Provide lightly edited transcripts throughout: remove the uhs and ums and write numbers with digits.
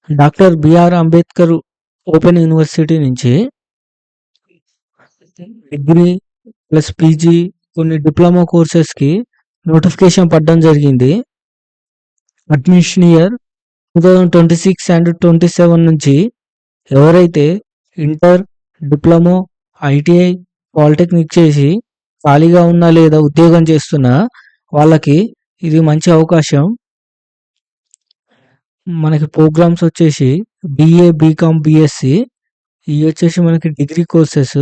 Doctor BR Ambedkar open university నుంచి degree plus PG కొన్ని diploma కోర్సెస్కి నోటిఫికేషన్ పడడం జరిగింది. అడ్మిషన్ ఇయర్ 2026 అండ్ 27 నుంచి ఎవరైతే ఇంటర్, డిప్లొమా, ఐటీఐ, పాలిటెక్నిక్ చేసి ఖాళీగా ఉన్నా లేదా ఉద్యోగం చేస్తున్నా వాళ్ళకి ఇది మంచి అవకాశం. మనకి ప్రోగ్రామ్స్ వచ్చేసి బిఏ, బీకామ్, బిఎస్సి. ఇవి వచ్చేసి మనకి డిగ్రీ కోర్సెస్.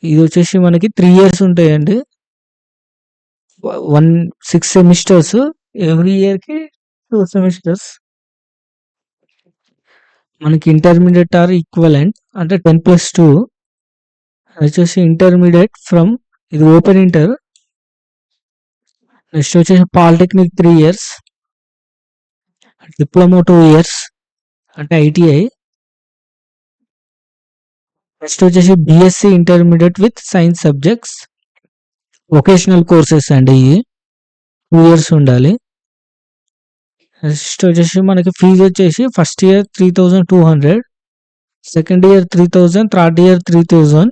ఇది వచ్చేసి మనకి 3 ఇయర్స్ ఉంటాయండి. 6 సెమిస్టర్స్, ఎవ్రీ ఇయర్కి 2 సెమిస్టర్స్. మనకి ఇంటర్మీడియట్ ఆర్ ఈక్వలెంట్ అంటే 10+2. వచ్చేసి ఇంటర్మీడియట్ ఫ్రమ్ ఇది ఓపెన్ ఇంటర్. నెక్స్ట్ వచ్చేసి పాలిటెక్నిక్ 3 ఇయర్స్, డిప్లొమా 2 ఇయర్స్ అంటే ఐటీఐ. నెక్స్ట్ వచ్చేసి BSc intermediate with science subjects, vocational courses అండి. ఇవి 2 ఇయర్స్ ఉండాలి. నెక్స్ట్ వచ్చేసి మనకి ఫీజు వచ్చేసి first year 3200, second year 3000, third year 3000.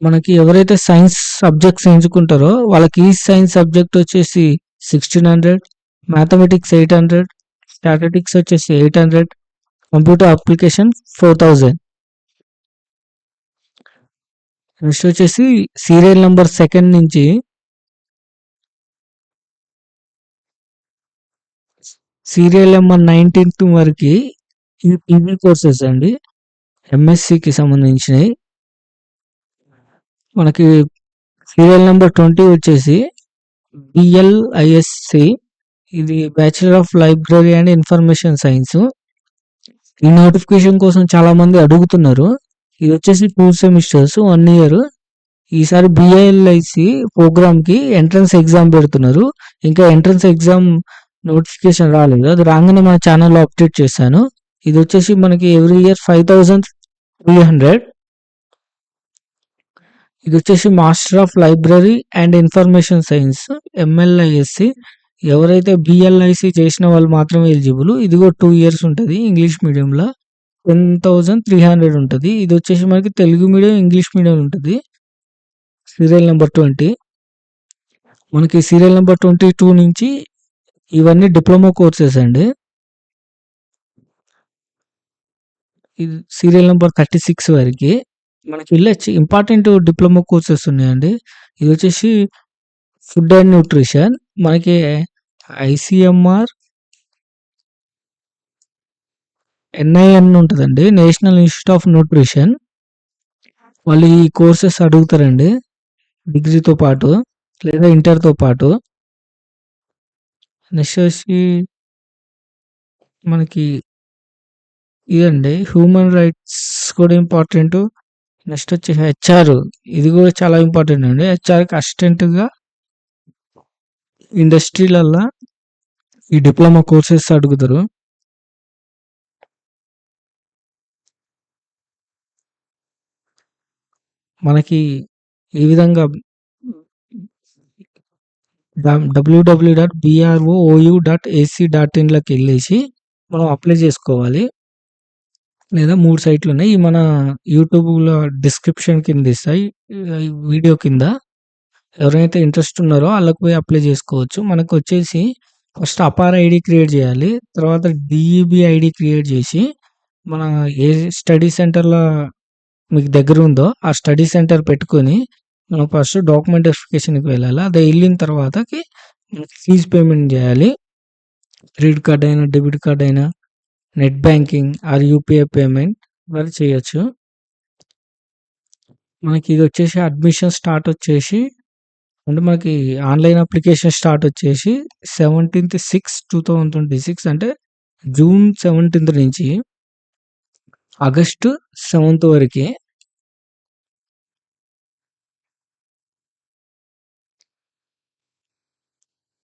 మనకి ఎవరైతే సైన్స్ సబ్జెక్ట్స్ ఎంచుకుంటారో వాళ్ళకి ఈ సైన్స్ సబ్జెక్ట్ వచ్చేసి 1600, మ్యాథమెటిక్స్ 800, స్టాటిస్టిక్స్ వచ్చేసి 800, కంప్యూటర్ అప్లికేషన్ 4000. నెక్స్ట్ వచ్చేసి సీరియల్ నెంబర్ 2 నుంచి సీరియల్ నెంబర్ 19 వరకు ఈ పీజీ కోర్సెస్ అండి, ఎంఎస్సికి సంబంధించినవి. మనకి సీరియల్ నెంబర్ 20 వచ్చేసి బిఎల్ఐఎస్సి. ఇది bachelor of library and information science. ఈ నోటిఫికేషన్ కోసం చాలా మంది అడుగుతున్నారు. ఇది వచ్చేసి 2 సెమిస్టర్స్, 1 ఇయర్. ఈసారి బిఎల్ఐసి ప్రోగ్రామ్ కి ఎంట్రన్స్ ఎగ్జామ్ పెడుతున్నారు. ఇంకా ఎంట్రన్స్ ఎగ్జామ్ నోటిఫికేషన్ రాలేదు. అది రాగానే మన ఛానల్లో అప్డేట్ చేశాను. ఇది వచ్చేసి మనకి ఎవ్రీ ఇయర్ 5300. ఇది వచ్చేసి master of library and information science, MLISc. ఎవరైతే బిఎల్ఐసి చేసిన వాళ్ళు మాత్రమే ఎలిజిబుల్. ఇది కూడా 2 ఇయర్స్ ఉంటుంది. ఇంగ్లీష్ మీడియంలో 10,300 ఉంటుంది. ఇది వచ్చేసి మనకి తెలుగు మీడియం, ఇంగ్లీష్ మీడియం ఉంటుంది. Serial number 20. మనకి సీరియల్ నెంబర్ 22 నుంచి ఇవన్నీ డిప్లొమా కోర్సెస్ అండి. ఇది సీరియల్ నెంబర్ 36 వరకు మనకి వెళ్ళొచ్చి ఇంపార్టెంట్ డిప్లొమా కోర్సెస్ ఉన్నాయండి. ఇది వచ్చేసి ఫుడ్ అండ్ న్యూట్రిషన్. మనకి ఐసిఎంఆర్, ఎన్ఐఎన్ ఉంటుందండి, నేషనల్ ఇన్స్టిట్యూట్ ఆఫ్ న్యూట్రిషన్. వాళ్ళు ఈ కోర్సెస్ అడుగుతారండి డిగ్రీతో పాటు లేదా ఇంటర్తో పాటు. నెక్స్ట్ వచ్చి మనకి ఇదండి హ్యూమన్ రైట్స్ కూడా ఇంపార్టెంట్. నెక్స్ట్ వచ్చి హెచ్ఆర్, ఇది కూడా చాలా ఇంపార్టెంట్ అండి. హెచ్ఆర్కి అసిస్టెంట్గా ఇండస్ట్రీలల్లో ఈ డిప్లొమా కోర్సెస్ అడుగుతారు. మనకి ఈ విధంగా www.brou.ac.in వెళ్ళేసి మనం అప్లై చేసుకోవాలి. లేదా 3 సైట్లు ఉన్నాయి. ఈ మన యూట్యూబ్లో డిస్క్రిప్షన్ కింద ఇస్తాయి, వీడియో కింద. ఎవరైతే ఇంట్రెస్ట్ ఉన్నారో వాళ్ళకి పోయి అప్లై చేసుకోవచ్చు. మనకు వచ్చేసి ఫస్ట్ అపార్ ఐడి క్రియేట్ చేయాలి. తర్వాత డిఈబి ఐడి క్రియేట్ చేసి మన ఏ స్టడీ సెంటర్లో మీకు దగ్గర ఉందో ఆ స్టడీ సెంటర్ పెట్టుకొని మనం ఫస్ట్ డాక్యుమెంట్ వెరిఫికేషన్కి వెళ్ళాలి. అది వెళ్ళిన తర్వాతకి మనకి ఫీజు పేమెంట్ చేయాలి. క్రెడిట్ కార్డ్ అయినా, డెబిట్ కార్డ్ అయినా, net banking are UPI payment మరి చేయొచ్చు. మనకి ఇది వచ్చేసి అడ్మిషన్ స్టార్ట్ వచ్చేసి అంటే మనకి ఆన్లైన్ అప్లికేషన్ స్టార్ట్ వచ్చేసి 17/6/2026 అంటే జూన్ 17 నుంచి ఆగస్టు 7 వరకు.